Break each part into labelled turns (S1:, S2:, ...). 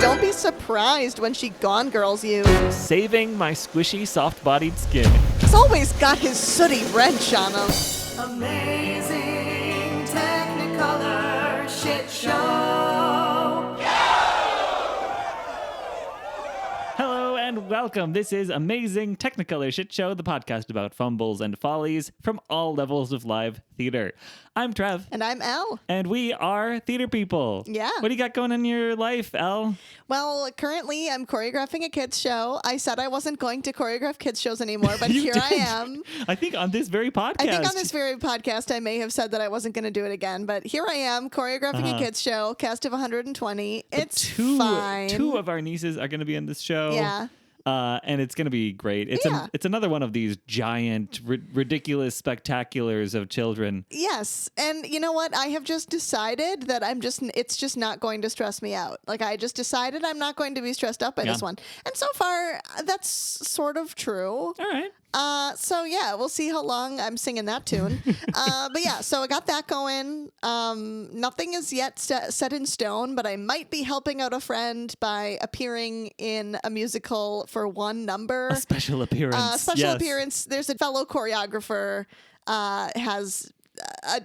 S1: don't be surprised when she gone girls you.
S2: Saving my squishy, soft-bodied skin.
S1: He's always got his sooty wrench on him.
S3: Amazing Technicolor Shit Show.
S2: Hello and welcome. This is Amazing Technicolor Shit Show, the podcast about fumbles and follies from all levels of live theater. I'm Trev.
S1: And I'm Elle.
S2: And we are theater people.
S1: Yeah.
S2: What do you got going on in your life, Elle?
S1: Well, currently I'm choreographing a kids show. I said I wasn't going to choreograph kids shows anymore, but
S2: You
S1: here
S2: did.
S1: I am.
S2: I think on this very podcast.
S1: I think on this very podcast I may have said that I wasn't going to do it again, but here I am choreographing a kids show, cast of 120. It's fine.
S2: Two of our nieces are going to be in this show.
S1: Yeah.
S2: And it's going to be great. It's another one of these giant, ridiculous spectaculars of children.
S1: Yes. And you know what? I have just decided that it's just not going to stress me out. Like, I just decided I'm not going to be stressed out by this one. And so far, that's sort of true.
S2: All right.
S1: So yeah, we'll see how long I'm singing that tune. But yeah, so I got that going. Nothing is yet set in stone, but I might be helping out a friend by appearing in a musical for one number.
S2: A special appearance.
S1: Appearance. There's a fellow choreographer, has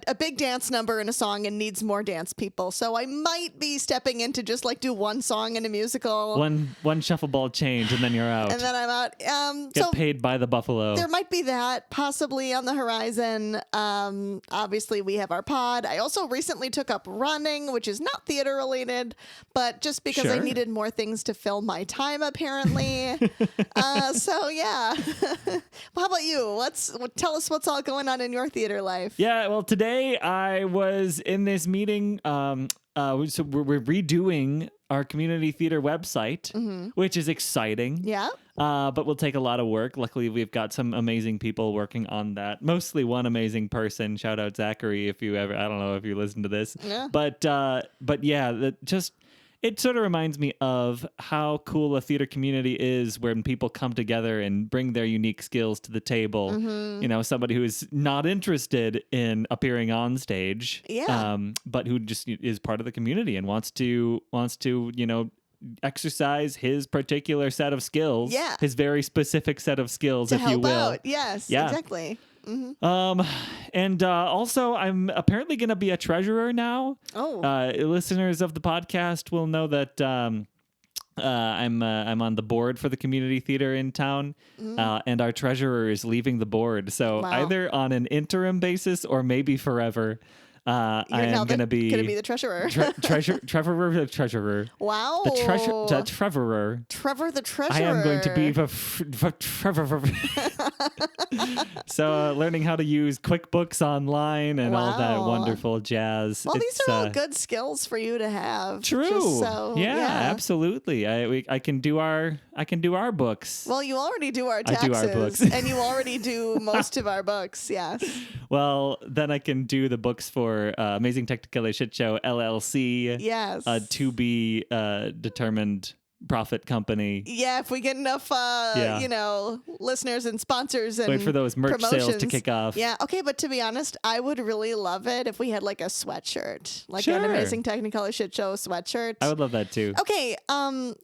S1: a big dance number in a song and needs more dance people. So I might be stepping in to just like do one song in a musical.
S2: One shuffle ball change and then you're out.
S1: And then I'm out.
S2: Get paid by the buffalo.
S1: There might be that possibly on the horizon. Obviously, we have our pod. I also recently took up running, which is not theater related, but just because I needed more things to fill my time, apparently. So yeah. How about you? Tell us what's all going on in your theater life.
S2: Yeah, well, today I was in this meeting. So we're redoing our community theater website, which is exciting.
S1: Yeah.
S2: But will take a lot of work. Luckily, we've got some amazing people working on that. Mostly one amazing person. Shout out Zachary if you ever. I don't know if you listen to this.
S1: Yeah.
S2: But yeah, it sort of reminds me of how cool a theater community is when people come together and bring their unique skills to the table. You know, somebody who is not interested in appearing on stage, but who just is part of the community and wants to, you know, exercise his particular set of skills, his very specific set of skills,
S1: to
S2: if you will.
S1: Out. Yes, exactly.
S2: And also I'm apparently going to be a treasurer now. Listeners of the podcast will know that I'm on the board for the community theater in town, and our treasurer is leaving the board. So either on an interim basis or maybe forever. I am going to be
S1: the treasurer.
S2: Trevor the treasurer.
S1: Wow.
S2: The treasurer.
S1: Trevor the treasurer.
S2: I am going to be the treasurer. So learning how to use QuickBooks online and all that wonderful jazz.
S1: Well, these are all good skills for you to have.
S2: True.
S1: Yeah,
S2: absolutely. I can do our books.
S1: Well, you already do our taxes.
S2: I do our books.
S1: And you already do most of our books. Yes.
S2: Well, then I can do the books for Amazing Technicolor Shit Show LLC.
S1: Yes.
S2: To be determined profit company.
S1: Yeah, if we get enough, listeners and sponsors and
S2: wait for those merch sales to kick off.
S1: Yeah, okay, but to be honest, I would really love it if we had like a sweatshirt, like an Amazing Technicolor Shit Show sweatshirt.
S2: I would love that too.
S1: Okay,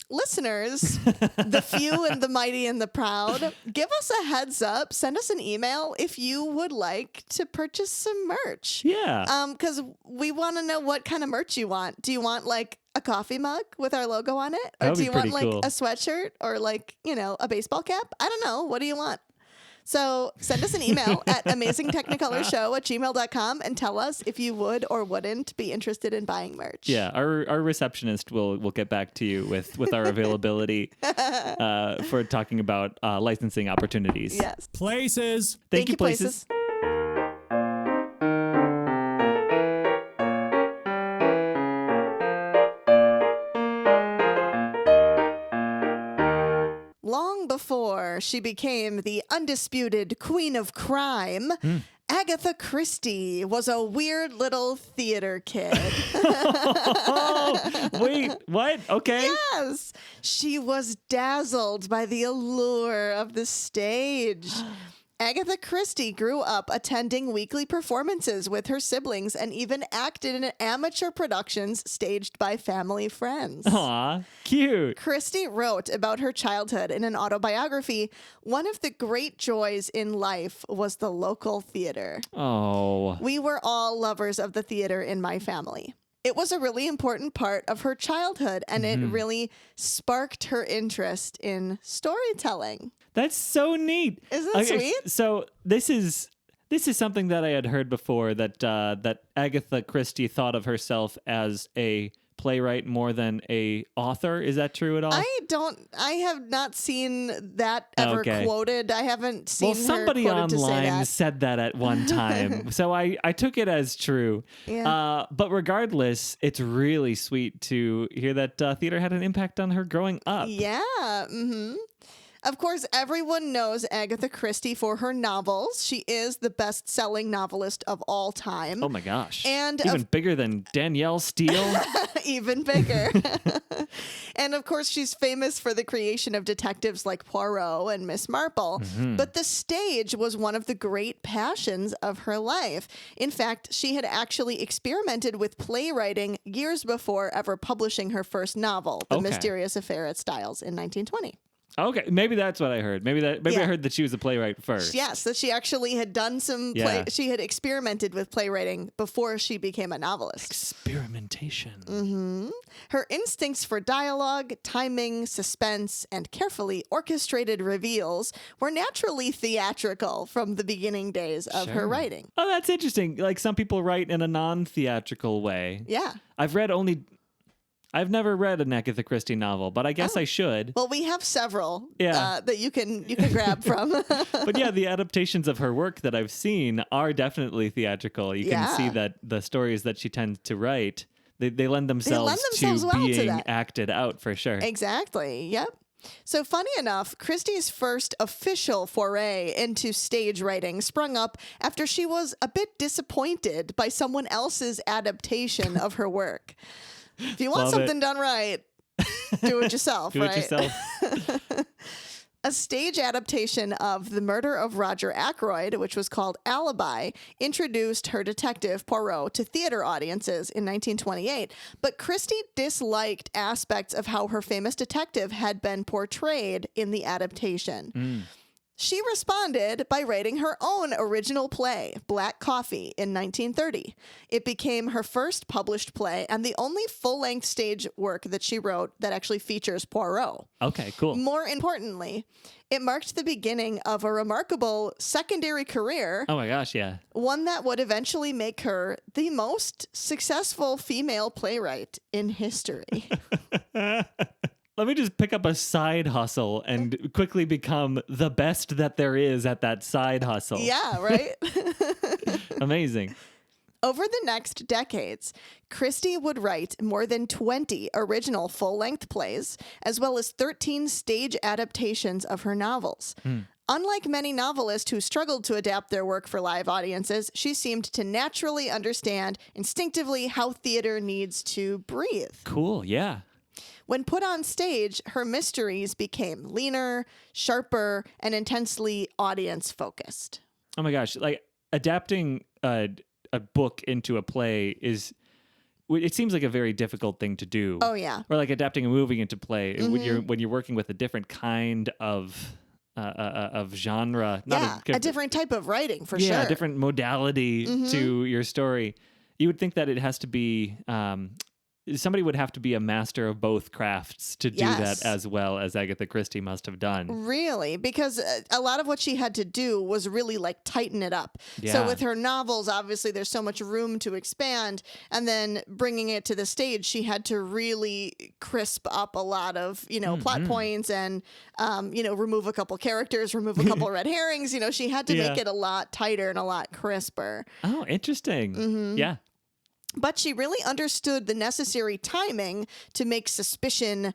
S1: listeners, the few and the mighty and the proud, give us a heads up. Send us an email if you would like to purchase some merch.
S2: Yeah.
S1: Because we want to know what kind of merch you want. Do you want like a coffee mug with our logo on it? Or do you want like a sweatshirt or like, a baseball cap? I don't know. What do you want? So send us an email at amazingtechnicolorshow@gmail.com and tell us if you would or wouldn't be interested in buying merch.
S2: Yeah, our receptionist will get back to you with our availability for talking about licensing opportunities.
S1: Yes.
S4: Places.
S2: Thank you, Places.
S1: Long before she became the undisputed queen of crime, Agatha Christie was a weird little theater kid.
S2: Oh, wait, what? Okay.
S1: Yes. She was dazzled by the allure of the stage. Agatha Christie grew up attending weekly performances with her siblings and even acted in amateur productions staged by family friends.
S2: Aw, cute.
S1: Christie wrote about her childhood in an autobiography. One of the great joys in life was the local theater.
S2: Oh.
S1: We were all lovers of the theater in my family. It was a really important part of her childhood, and it really sparked her interest in storytelling.
S2: That's so neat.
S1: Isn't that sweet?
S2: So this is something that I had heard before, that that Agatha Christie thought of herself as a playwright more than a author. Is that true at all?
S1: I have not seen that ever quoted. I haven't seen
S2: somebody
S1: her quoted
S2: online
S1: to say that.
S2: said that at one time. So I took it as true.
S1: Yeah.
S2: But regardless, it's really sweet to hear that theater had an impact on her growing up.
S1: Yeah. Mm-hmm. Of course, everyone knows Agatha Christie for her novels. She is the best-selling novelist of all time.
S2: Oh my gosh.
S1: And
S2: even bigger than Danielle Steele.
S1: Even bigger. And of course, she's famous for the creation of detectives like Poirot and Miss Marple. But the stage was one of the great passions of her life. In fact, she had actually experimented with playwriting years before ever publishing her first novel, The Mysterious Affair at Styles, in 1920.
S2: Okay, maybe that's what I heard. Maybe I heard that she was a playwright first.
S1: Yes, that she actually had done some she had experimented with playwriting before she became a novelist.
S2: Experimentation.
S1: Her instincts for dialogue, timing, suspense, and carefully orchestrated reveals were naturally theatrical from the beginning days of her writing.
S2: Oh, that's interesting. Like, some people write in a non-theatrical way.
S1: Yeah.
S2: I've never read an Agatha Christie novel, but I guess I should.
S1: Well, we have several
S2: Yeah.
S1: that you can grab from.
S2: But yeah, the adaptations of her work that I've seen are definitely theatrical. You can see that the stories that she tends to write, they lend themselves to
S1: well to
S2: being
S1: that.
S2: acted out for sure.
S1: Exactly. Yep. So funny enough, Christie's first official foray into stage writing sprung up after she was a bit disappointed by someone else's adaptation of her work. If you want something done right, do it yourself,
S2: Do
S1: right?
S2: it yourself.
S1: A stage adaptation of The Murder of Roger Ackroyd, which was called Alibi, introduced her detective Poirot to theater audiences in 1928. But Christie disliked aspects of how her famous detective had been portrayed in the adaptation. She responded by writing her own original play, Black Coffee, in 1930. It became her first published play and the only full-length stage work that she wrote that actually features Poirot.
S2: Okay, cool.
S1: More importantly, it marked the beginning of a remarkable secondary career,
S2: Oh my gosh, yeah.
S1: one that would eventually make her the most successful female playwright in history.
S2: Let me just pick up a side hustle and quickly become the best that there is at that side hustle.
S1: Yeah, right?
S2: Amazing.
S1: Over the next decades, Christie would write more than 20 original full-length plays, as well as 13 stage adaptations of her novels. Unlike many novelists who struggled to adapt their work for live audiences, she seemed to naturally understand instinctively how theater needs to breathe.
S2: Cool, yeah.
S1: When put on stage, her mysteries became leaner, sharper, and intensely audience-focused.
S2: Oh my gosh, like adapting a book into a play it seems like a very difficult thing to do.
S1: Oh, yeah.
S2: Or like adapting a movie into play when you're working with a different kind of genre.
S1: A different type of writing, for sure.
S2: Yeah, a different modality to your story. You would think that it has to be... somebody would have to be a master of both crafts to do that as well as Agatha Christie must have done.
S1: Really? Because a lot of what she had to do was really like tighten it up.
S2: Yeah.
S1: So with her novels, obviously there's so much room to expand. And then bringing it to the stage, she had to really crisp up a lot of, plot points and, remove a couple characters, remove a couple red herrings. She had to make it a lot tighter and a lot crisper.
S2: Oh, interesting. Yeah.
S1: But she really understood the necessary timing to make suspicion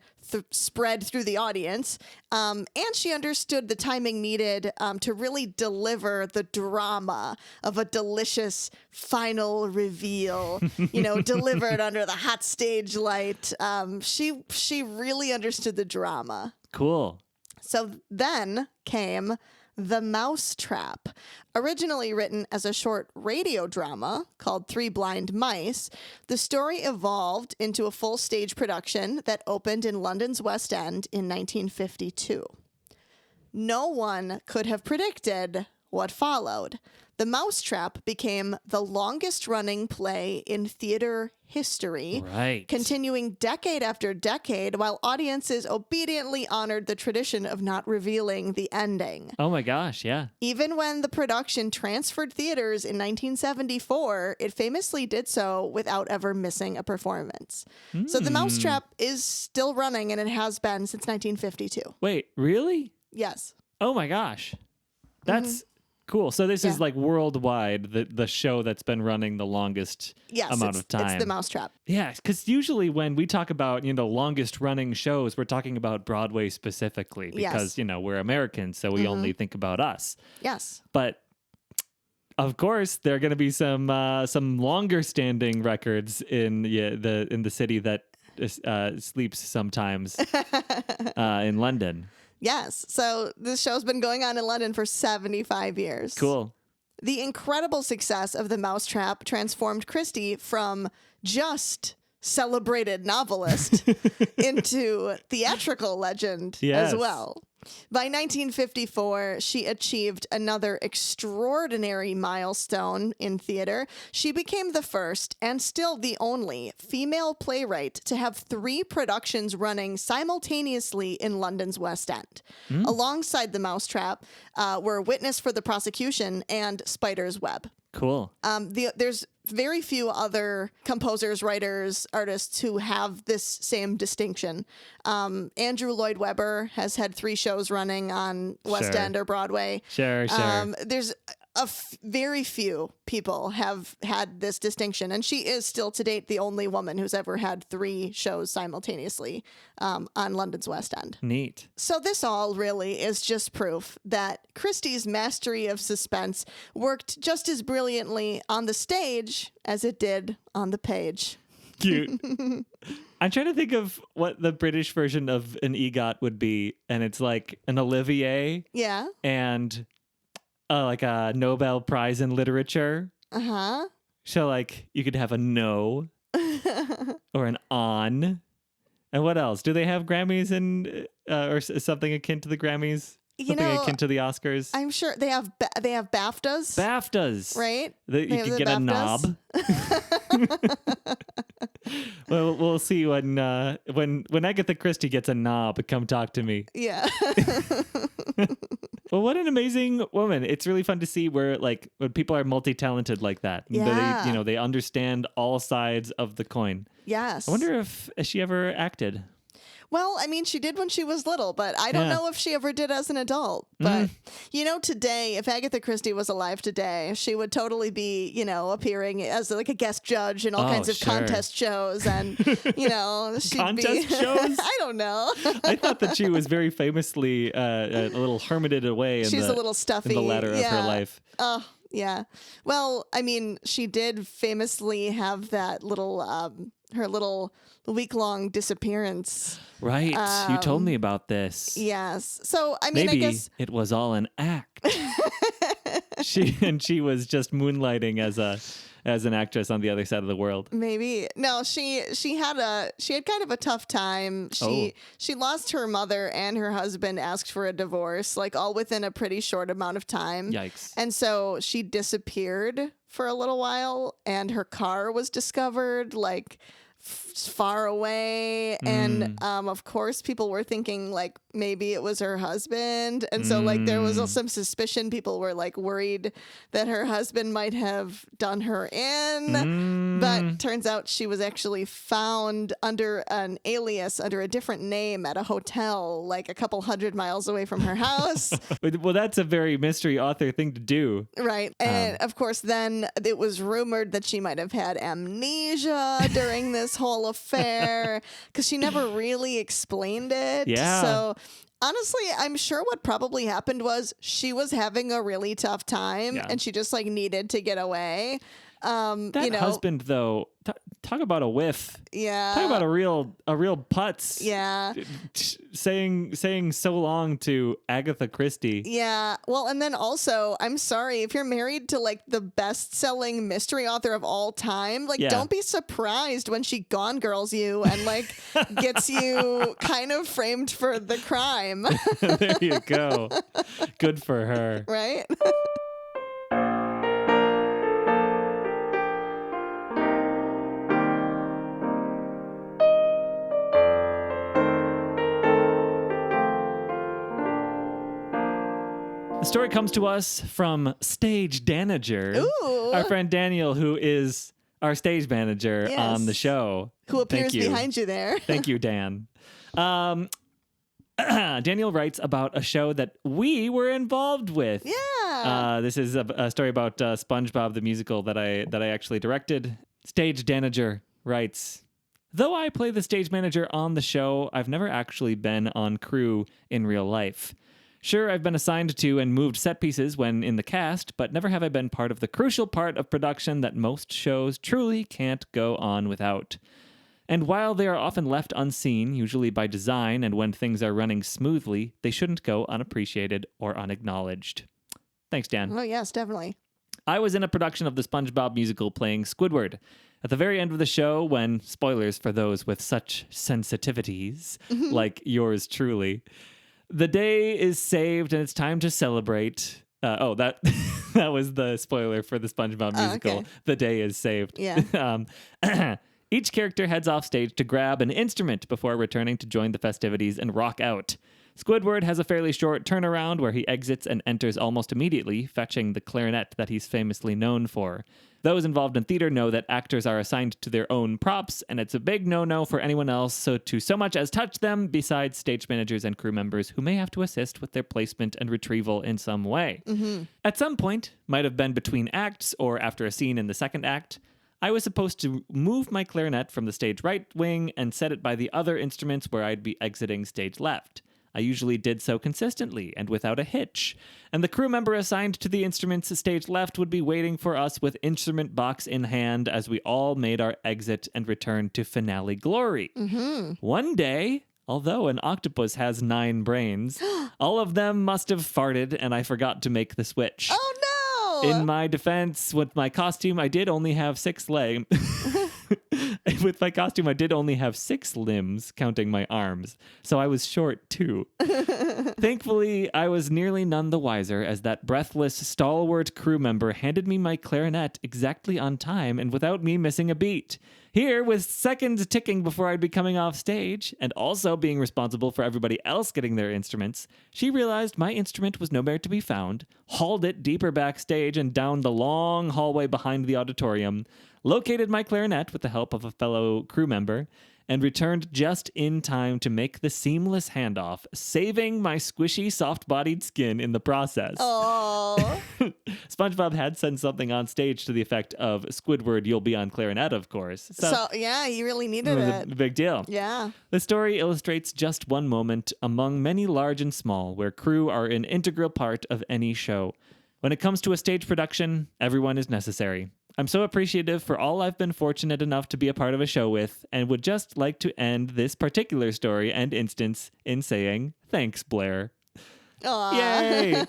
S1: spread through the audience. And she understood the timing needed to really deliver the drama of a delicious final reveal, delivered under the hot stage light. She really understood the drama.
S2: Cool.
S1: So then came The Mousetrap. Originally written as a short radio drama called Three Blind Mice, the story evolved into a full stage production that opened in London's West End in 1952. No one could have predicted what followed. The Mousetrap became the longest-running play in theater history,
S2: Right.
S1: continuing decade after decade while audiences obediently honored the tradition of not revealing the ending.
S2: Oh my gosh, yeah.
S1: Even when the production transferred theaters in 1974, it famously did so without ever missing a performance. So The Mousetrap is still running, and it has been since 1952.
S2: Wait, really?
S1: Yes.
S2: Oh my gosh. That's cool. So this is
S1: Yeah.
S2: like worldwide, the show that's been running the longest
S1: Yes,
S2: amount of time.
S1: it's The Mousetrap.
S2: Yeah, because usually when we talk about, longest running shows, we're talking about Broadway specifically because,
S1: Yes.
S2: we're Americans, so we only think about us.
S1: Yes.
S2: But of course, there are going to be some longer standing records in the city that sleeps sometimes in London.
S1: Yes. So this show's been going on in London for 75 years.
S2: Cool.
S1: The incredible success of The Mousetrap transformed Christie from just celebrated novelist into theatrical legend
S2: Yes.
S1: as well. By 1954, she achieved another extraordinary milestone in theater. She became the first, and still the only, female playwright to have 3 productions running simultaneously in London's West End. Alongside The Mousetrap were Witness for the Prosecution and Spider's Web.
S2: Cool.
S1: There's very few other composers, writers, artists who have this same distinction. Andrew Lloyd Webber has had 3 shows running on West
S2: Sure.
S1: End or Broadway.
S2: Sure.
S1: There's very few people have had this distinction, and she is still to date the only woman who's ever had 3 shows simultaneously on London's West End.
S2: Neat.
S1: So this all really is just proof that Christie's mastery of suspense worked just as brilliantly on the stage as it did on the page.
S2: Cute. I'm trying to think of what the British version of an EGOT would be, and it's like an Olivier
S1: Yeah.
S2: and like a Nobel Prize in Literature.
S1: Uh-huh.
S2: So like you could have a no or an on. And what else? Do they have Grammys and or something akin to the Grammys? Something akin to the Oscars?
S1: I'm sure they have BAFTAs.
S2: BAFTAs.
S1: Right?
S2: You
S1: They have
S2: could
S1: the
S2: get a knob. Well, we'll see when Agatha Christie gets a knob. Come talk to me.
S1: Yeah.
S2: Well, what an amazing woman! It's really fun to see where when people are multi-talented like that.
S1: Yeah.
S2: They understand all sides of the coin.
S1: Yes.
S2: I wonder if she ever acted.
S1: Well, I mean, she did when she was little, but I don't
S2: Yeah.
S1: know if she ever did as an adult. But, today, if Agatha Christie was alive today, she would totally be, appearing as like a guest judge in all kinds of
S2: sure.
S1: contest shows. And, she'd
S2: Contest
S1: be...
S2: shows?
S1: I don't know.
S2: I thought that she was very famously a little hermited away in
S1: She's a little stuffy.
S2: in the latter of her life.
S1: Oh, yeah. Well, I mean, she did famously have that little, her little week-long disappearance.
S2: Right. You told me about this.
S1: Yes. So, I mean,
S2: Maybe
S1: I guess...
S2: it was all an act. She was just moonlighting as an actress on the other side of the world.
S1: Maybe. No, she had kind of a tough time. She lost her mother and her husband asked for a divorce, like all within a pretty short amount of time.
S2: Yikes.
S1: And so she disappeared for a little while, and her car was discovered like far away, and of course people were thinking like maybe it was her husband, and so like there was some suspicion. People were like worried that her husband might have done her in, but turns out she was actually found under an alias, under a different name at a hotel like a couple 100 miles away from her house.
S2: Well, that's a very mystery author thing to do.
S1: Right. And of course, then it was rumored that she might have had amnesia during this whole affair because she never really explained it.
S2: Yeah.
S1: So honestly, I'm sure what probably happened was she was having a really tough time and she just like needed to get away.
S2: That
S1: you know,
S2: husband, though, talk about a whiff.
S1: yeah,
S2: Talk about a real putz.
S1: yeah.
S2: Saying so long to Agatha Christie.
S1: Yeah. Well, and then also, I'm sorry, if you're married to like the best-selling mystery author of all time, like don't be surprised when she gone girls you and like gets you kind of framed for the crime.
S2: There you go. Good for her.
S1: Right?
S2: The story comes to us from Stage Danager,
S1: Ooh.
S2: our friend Daniel, who is our stage manager on the show.
S1: Who appears behind you there.
S2: Thank you, Dan. Daniel writes about a show that we were involved with.
S1: Yeah.
S2: This is a story about SpongeBob the musical that I actually directed. Stage Danager writes, though I play the stage manager on the show, I've never actually been on crew in real life. Sure, I've been assigned to and moved set pieces when in the cast, but never have I been part of the crucial part of production that most shows truly can't go on without. And while they are often left unseen, usually by design and when things are running smoothly, they shouldn't go unappreciated or unacknowledged. Thanks, Dan.
S1: Oh, yes, definitely.
S2: I was in a production of the SpongeBob musical playing Squidward. At the very end of the show, when, spoilers for those with such sensitivities, like yours truly, the day is saved and it's time to celebrate. That was the spoiler for the SpongeBob musical.
S1: Okay.
S2: The day is saved.
S1: Yeah.
S2: Each character heads off stage to grab an instrument before returning to join the festivities and rock out. Squidward has a fairly short turnaround where he exits and enters almost immediately, fetching the clarinet that he's famously known for. Those involved in theater know that actors are assigned to their own props, and it's a big no-no for anyone else so much as touch them, besides stage managers and crew members who may have to assist with their placement and retrieval in some way. Mm-hmm. At some point, might have been between acts or after a scene in the second act, I was supposed to move my clarinet from the stage right wing and set it by the other instruments where I'd be exiting stage left. I usually did so consistently and without a hitch, and the crew member assigned to the instruments stage left would be waiting for us with instrument box in hand as we all made our exit and returned to finale glory. Mm-hmm. One day, although an octopus has 9 brains, all of them must have farted and I forgot to make the switch.
S1: Oh, no!
S2: In my defense, with my costume, I did only have 6 legs. With my costume, I did only have 6 limbs, counting my arms, so I was short too. Thankfully, I was nearly none the wiser as that breathless, stalwart crew member handed me my clarinet exactly on time and without me missing a beat. Here, with seconds ticking before I'd be coming off stage, and also being responsible for everybody else getting their instruments, she realized my instrument was nowhere to be found, hauled it deeper backstage and down the long hallway behind the auditorium, located my clarinet with the help of a fellow crew member, and returned just in time to make the seamless handoff, saving my squishy, soft-bodied skin in the process.
S1: Oh.
S2: SpongeBob had said something on stage to the effect of, Squidward, you'll be on clarinet, of course.
S1: So yeah, you really needed it.
S2: A big deal.
S1: Yeah.
S2: The story illustrates just one moment among many large and small where crew are an integral part of any show. When it comes to a stage production, everyone is necessary. I'm so appreciative for all I've been fortunate enough to be a part of a show with, and would just like to end this particular story and instance in saying, thanks, Blair.
S1: Aww.
S2: Yay!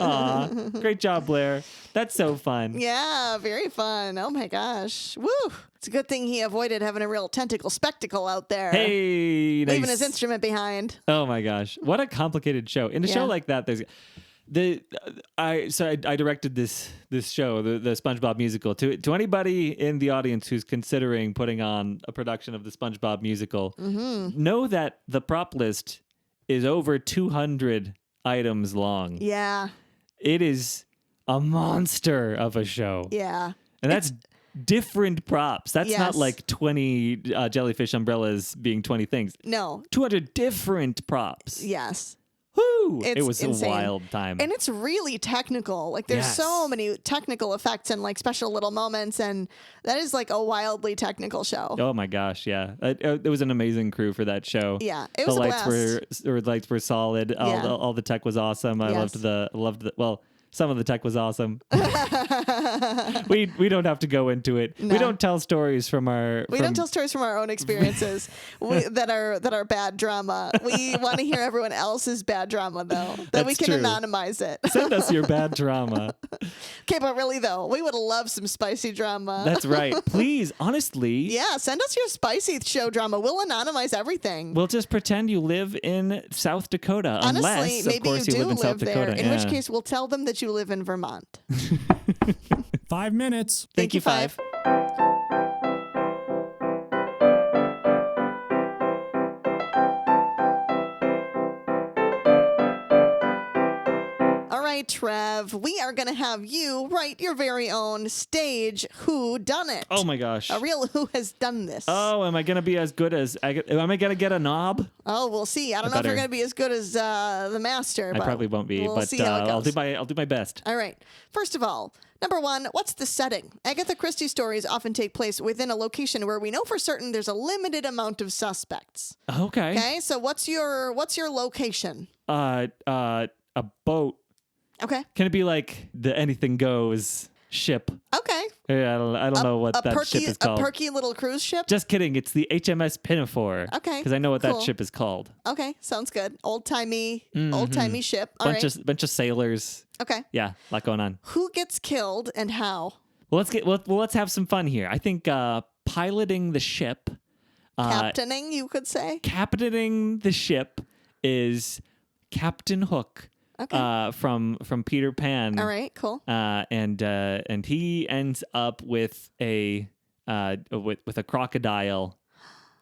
S2: Aw, great job, Blair. That's so fun.
S1: Yeah, very fun. Oh my gosh. Woo! It's a good thing he avoided having a real tentacle spectacle out there.
S2: Hey, nice.
S1: Leaving his instrument behind.
S2: Oh my gosh. What a complicated show. In a show like that, I directed this show, the SpongeBob musical. To anybody in the audience who's considering putting on a production of the SpongeBob musical, know that the prop list is over 200 items long.
S1: Yeah.
S2: It is a monster of a show.
S1: Yeah.
S2: And that's different props. That's not
S1: Yes.
S2: like 20 jellyfish umbrellas being 20 things.
S1: No.
S2: 200 different props.
S1: Yes.
S2: Woo!
S1: It's
S2: It was
S1: insane.
S2: a wild time.
S1: And it's really technical. Like there's so many technical effects and like special little moments, and that is like a wildly technical show.
S2: Oh my gosh, yeah. It was an amazing crew for that show.
S1: Yeah, it was
S2: the
S1: a
S2: lights
S1: blast.
S2: lights were solid. All the tech was awesome. I
S1: Yes.
S2: loved well, some of the tech was awesome. We don't have to go into it.
S1: No.
S2: We don't tell stories from our.
S1: We don't tell stories from our own experiences that are bad drama. We want to hear everyone else's bad drama, though, that we
S2: That's
S1: can
S2: true.
S1: anonymize it.
S2: Send us your bad drama.
S1: Okay, but really, though, we would love some spicy drama.
S2: That's right. Please, honestly.
S1: Yeah, send us your spicy show drama. We'll anonymize everything.
S2: We'll just pretend you live in South Dakota.
S1: Honestly,
S2: Unless,
S1: maybe
S2: of course,
S1: you do
S2: live in South
S1: there,
S2: Dakota.
S1: in which
S2: yeah.
S1: case we'll tell them that you live in Vermont.
S4: 5 minutes.
S2: Thank you, Five.
S1: All right, Trev, we are going to have you write your very own stage Whodunnit.
S2: Oh my gosh.
S1: A real who has done this.
S2: Oh, am I going to be as good as... am I going to get a knob?
S1: Oh, we'll see. I don't know if
S2: better.
S1: you're going to be as good as the master.
S2: I
S1: but
S2: probably won't be,
S1: we'll
S2: but
S1: see how it
S2: I'll
S1: goes.
S2: do my best.
S1: All right. First of all, number one, what's the setting? Agatha Christie stories often take place within a location where we know for certain there's a limited amount of suspects.
S2: Okay.
S1: Okay, so what's your location?
S2: A boat.
S1: Okay.
S2: Can it be like the Anything Goes ship?
S1: Okay.
S2: Yeah, I don't know what that ship is called.
S1: A perky little cruise ship?
S2: Just kidding. It's the HMS Pinafore.
S1: Okay,
S2: Because I know what
S1: cool.
S2: that ship is called.
S1: Okay, sounds good. Old-timey ship. All
S2: Bunch
S1: right.
S2: of sailors.
S1: Okay.
S2: Yeah, a lot going on.
S1: Who gets killed and how?
S2: Well, let's have some fun here. I think piloting the ship,
S1: Captaining, you could say.
S2: captaining the ship is Captain Hook.
S1: Okay.
S2: From Peter Pan.
S1: All right, cool.
S2: And he ends up with a crocodile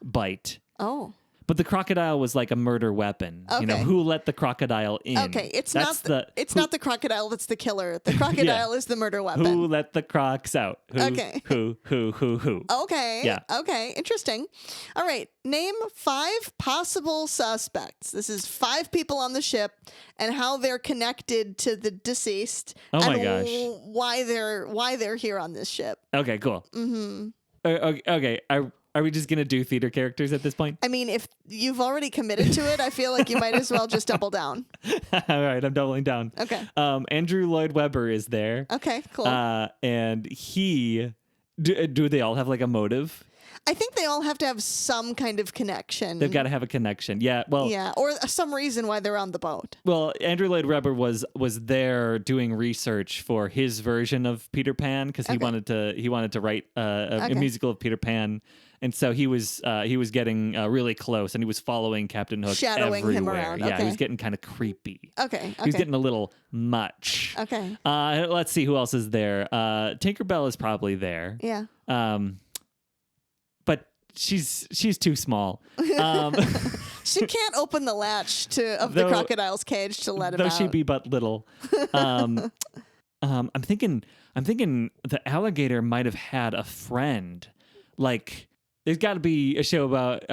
S2: bite.
S1: Oh.
S2: But the crocodile was like a murder weapon. You know,
S1: Okay.
S2: who let the crocodile in?
S1: Okay, it's
S2: That's
S1: not the crocodile that's the killer. The crocodile is the murder weapon.
S2: who let the crocs out? Who,
S1: Okay.
S2: Who?
S1: Okay.
S2: Yeah.
S1: Okay. Interesting. All right. Name 5 possible suspects. This is 5 people on the ship and how they're connected to the deceased.
S2: Oh my
S1: and
S2: gosh.
S1: Why they're here on this ship.
S2: Okay, cool. Mm-hmm. Okay. Are we just gonna do theater characters at this point?
S1: I mean, if you've already committed to it, I feel like you might as well just double down.
S2: All right, I'm doubling down.
S1: Okay.
S2: Andrew Lloyd Webber is there.
S1: Okay. Cool.
S2: And he. Do they all have like a motive?
S1: I think they all have to have some kind of connection.
S2: They've got to have a connection. Yeah. Well.
S1: Yeah, or some reason why they're on the boat.
S2: Well, Andrew Lloyd Webber was there doing research for his version of Peter Pan because he wanted to write a musical of Peter Pan, and so he was getting really close, and he was following Captain Hook
S1: Shadowing
S2: everywhere.
S1: him around.
S2: Yeah,
S1: Okay.
S2: he was getting kind of creepy.
S1: Okay.
S2: He was getting a little much.
S1: Okay.
S2: Let's see who else is there. Tinkerbell is probably there.
S1: Yeah.
S2: But she's too small.
S1: She can't open the latch of the crocodile's cage to let him
S2: though
S1: out.
S2: she be but little. I'm thinking the alligator might have had a friend. Like, there's got to be a show about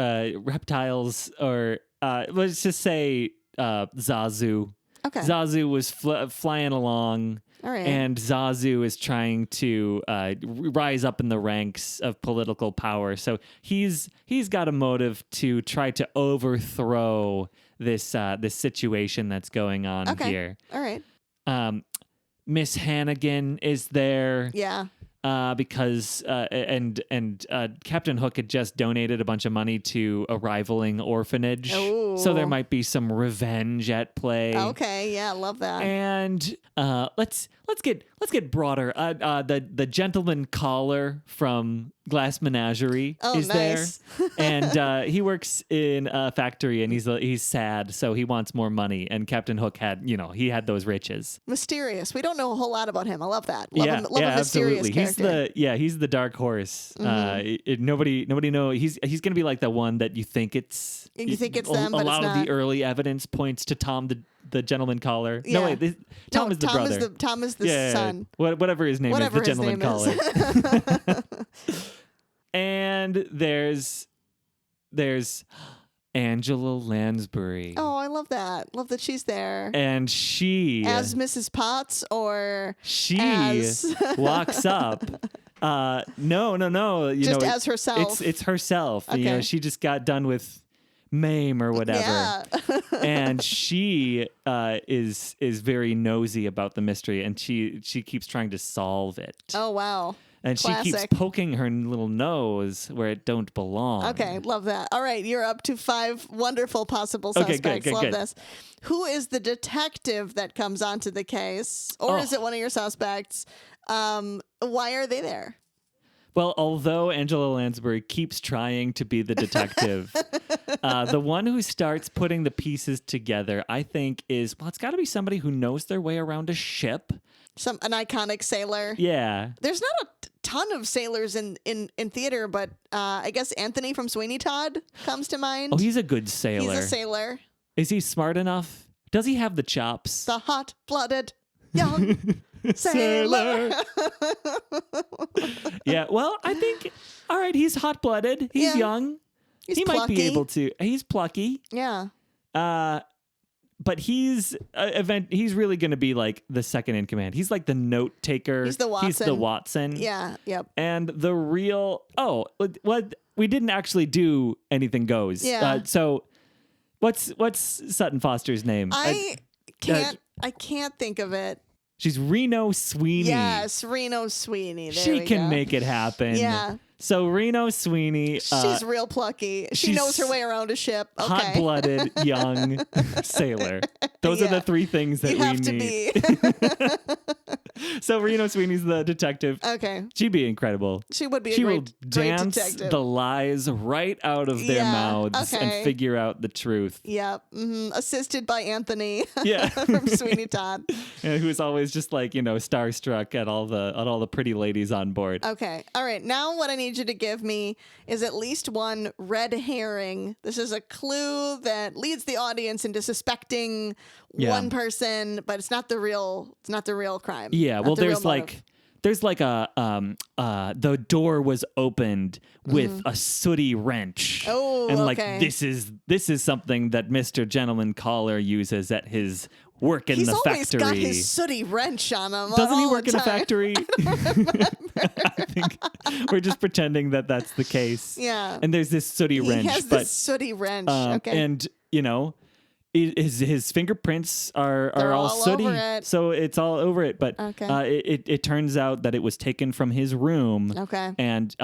S2: reptiles, or let's just say Zazu.
S1: Okay.
S2: Zazu was flying along.
S1: All right.
S2: And Zazu is trying to rise up in the ranks of political power. So he's got a motive to try to overthrow this situation that's going on here.
S1: All right.
S2: Miss Hannigan is there.
S1: Yeah.
S2: Because Captain Hook had just donated a bunch of money to a rivaling orphanage, so there might be some revenge at play.
S1: Okay, yeah, love that.
S2: And let's get broader. The gentleman caller from Glass Menagerie is
S1: nice.
S2: there, and he works in a factory, and he's sad, so he wants more money. And Captain Hook had those riches.
S1: Mysterious. We don't know a whole lot about him. I love that.
S2: Love
S1: a mysterious
S2: absolutely.
S1: character.
S2: He's the dark horse. Nobody know. He's gonna be like the one that you think it's.
S1: You think it's
S2: a,
S1: them,
S2: a
S1: but
S2: lot
S1: it's
S2: of
S1: not.
S2: the early evidence points to Tom, the gentleman caller.
S1: Yeah.
S2: No wait, Tom is the brother.
S1: Tom is the son.
S2: Whatever his name
S1: Whatever
S2: is, the
S1: his
S2: gentleman
S1: name
S2: caller. And there's Angela Lansbury.
S1: Oh, I love that. Love that she's there.
S2: And she
S1: As Mrs. Potts or
S2: she
S1: as
S2: walks up. No.
S1: Just as herself.
S2: It's herself.
S1: Okay.
S2: She just got done with MAME or whatever.
S1: Yeah.
S2: And she is very nosy about the mystery, and she keeps trying to solve it.
S1: Oh, wow.
S2: And
S1: Classic.
S2: she keeps poking her little nose where it don't belong.
S1: Okay, love that. All right, you're up to 5 wonderful possible
S2: Okay,
S1: suspects.
S2: good,
S1: Love
S2: good.
S1: this. Who is the detective that comes onto the case? Or is it one of your suspects? Why are they there?
S2: Well, although Angela Lansbury keeps trying to be the detective, the one who starts putting the pieces together, I think, it's got to be somebody who knows their way around a ship.
S1: An iconic sailor.
S2: Yeah.
S1: There's not a ton of sailors in theater, but I guess Anthony from Sweeney Todd comes to mind.
S2: Oh, he's a good sailor.
S1: He's a sailor.
S2: Is he smart enough? Does he have the chops?
S1: The hot-blooded young sailor.
S2: Yeah, well, I think, all right, he's hot-blooded. He's
S1: Yeah.
S2: young.
S1: He's
S2: He might be
S1: plucky.
S2: able to. He's plucky.
S1: Yeah.
S2: But he's he's really going to be like the second in command. He's like the note taker.
S1: He's the
S2: He's the
S1: Watson.
S2: Watson.
S1: Yeah. Yep.
S2: And the real what we didn't actually do anything goes.
S1: Yeah.
S2: So what's Sutton Foster's name?
S1: I can't think of it.
S2: She's Reno Sweeney.
S1: Yes, Reno Sweeney. There
S2: She
S1: we
S2: can
S1: go.
S2: make it happen.
S1: Yeah.
S2: So Reno Sweeney.
S1: She's real plucky. She
S2: she's
S1: knows her way around a ship. Okay.
S2: Hot-blooded young sailor. Those are
S1: Yeah.
S2: the 3 things that
S1: You
S2: we
S1: have
S2: need.
S1: to be.
S2: So Reno Sweeney's the detective.
S1: Okay.
S2: She'd be incredible.
S1: She would be
S2: She
S1: a
S2: will
S1: great
S2: dance
S1: detective.
S2: the lies right out of their
S1: Yeah,
S2: mouths
S1: okay.
S2: and figure out the truth.
S1: Yep. Assisted by Anthony
S2: Yeah.
S1: from Sweeney Todd.
S2: And who's always just like, starstruck at all the pretty ladies on board.
S1: Okay. All right. Now what I need you to give me is at least one red herring. This is a clue that leads the audience into suspecting one person, but it's not the real crime.
S2: Yeah,
S1: Not
S2: well,
S1: the real
S2: there's
S1: motive.
S2: like a the door was opened with a sooty wrench.
S1: Oh,
S2: and like
S1: okay.
S2: this is something that Mr. Gentleman Caller uses at his work in
S1: He's
S2: the
S1: always
S2: factory.
S1: got his sooty wrench on him.
S2: Doesn't he
S1: all
S2: work
S1: the
S2: in a
S1: time.
S2: factory? I think we're just pretending that that's the case.
S1: Yeah.
S2: And there's this sooty wrench,
S1: He has
S2: but
S1: this sooty wrench. Okay.
S2: and his fingerprints are
S1: They're
S2: all
S1: all
S2: sooty,
S1: over it.
S2: so it's all over it. But
S1: Okay.
S2: it turns out that it was taken from his room.
S1: Okay.
S2: And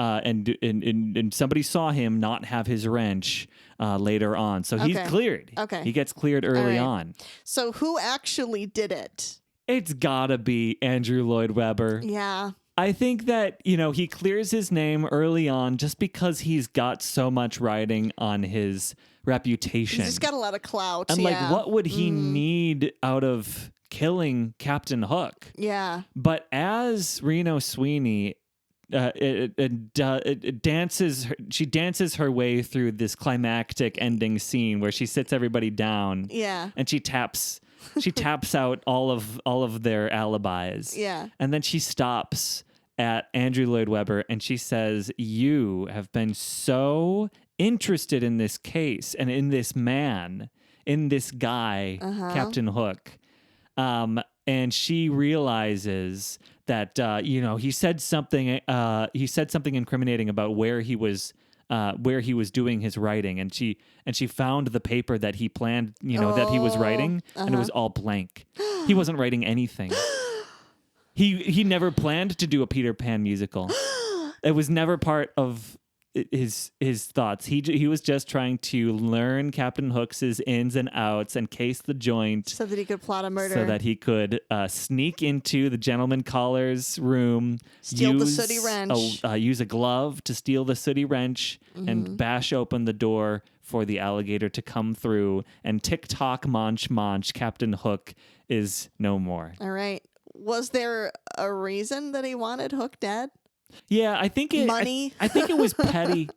S2: somebody saw him not have his wrench later on, so he's
S1: Okay.
S2: cleared.
S1: Okay.
S2: He gets cleared early
S1: right.
S2: on.
S1: So who actually did it?
S2: It's gotta be Andrew Lloyd Webber.
S1: Yeah.
S2: I think that, he clears his name early on just because he's got so much riding on his reputation.
S1: He's just got a lot of clout.
S2: And
S1: yeah.
S2: what would he need out of killing Captain Hook?
S1: Yeah.
S2: But as Reno Sweeney, it dances. She dances her way through this climactic ending scene where she sits everybody down.
S1: Yeah.
S2: And she taps out all of their alibis.
S1: Yeah.
S2: And then she stops at Andrew Lloyd Webber and she says, "You have been so interested in this case and in this man, in this guy, Captain Hook." And she realizes that he said something incriminating about where he was doing his writing, and she found the paper that he planned, that he was writing, and it was all blank. He wasn't writing anything. He never planned to do a Peter Pan musical. It was never part of his thoughts. He was just trying to learn Captain Hook's ins and outs and case the joint
S1: So that he could plot a murder.
S2: so that he could sneak into the gentleman caller's room,
S1: Steal the sooty wrench.
S2: use a glove to steal the sooty wrench, and bash open the door for the alligator to come through. And tick-tock, manch, Captain Hook is no more.
S1: All right. Was there a reason that he wanted Hook dead?
S2: Yeah, I think
S1: Money?
S2: I think it was petty.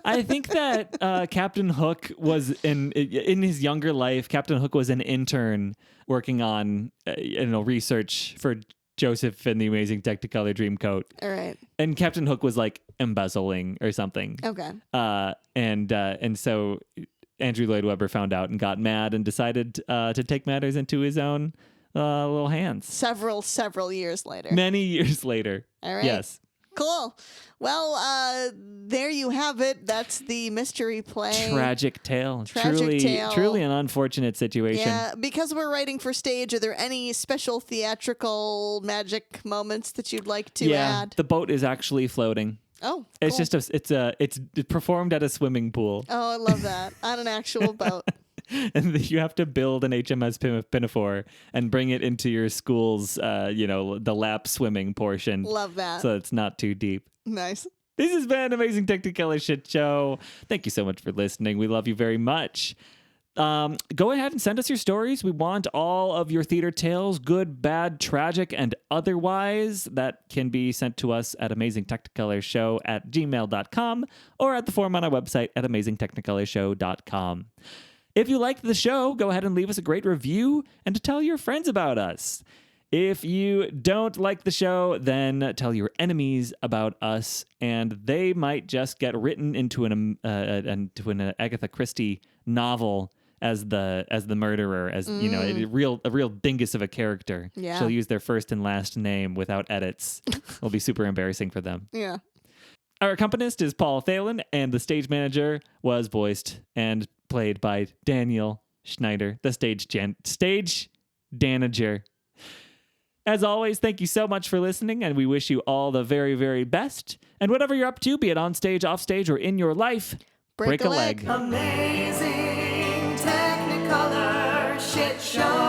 S2: I think that Captain Hook was in his younger life. Captain Hook was an intern working on research for Joseph and the Amazing Technicolor Dreamcoat.
S1: All right.
S2: And Captain Hook was like embezzling or something.
S1: Okay.
S2: And so Andrew Lloyd Webber found out and got mad and decided to take matters into his own little hands.
S1: Several years later.
S2: Many years later.
S1: All right.
S2: Yes.
S1: Cool. Well, there you have it. That's the mystery play.
S2: Tragic tale.
S1: Tragic tale.
S2: Truly an unfortunate situation.
S1: Yeah, because we're writing for stage, are there any special theatrical magic moments that you'd like to add?
S2: The boat is actually floating.
S1: Oh,
S2: It's
S1: cool.
S2: just it's performed at a swimming pool.
S1: Oh, I love that. On an actual boat.
S2: And you have to build an HMS Pinafore and bring it into your school's, the lap swimming portion.
S1: Love that.
S2: So it's not too deep.
S1: Nice.
S2: This has been Amazing Technicolor Shit Show. Thank you so much for listening. We love you very much. Go ahead and send us your stories. We want all of your theater tales, good, bad, tragic, and otherwise. That can be sent to us at amazingtechnikolershow@gmail.com or at the form on our website at amazingtechnikolershow.com. If you liked the show, go ahead and leave us a great review and to tell your friends about us. If you don't like the show, then tell your enemies about us, and they might just get written into an Agatha Christie novel as the murderer, as a real dingus of a character.
S1: Yeah.
S2: She'll use their first and last name without edits. It'll be super embarrassing for them.
S1: Yeah.
S2: Our accompanist is Paul Thelen, and the stage manager was voiced and played by Daniel Schneider, the stage danager. As always, thank you so much for listening, and we wish you all the very, very best. And whatever you're up to, be it on stage, off stage, or in your life, break a leg.
S3: Amazing Technicolor Shit Show.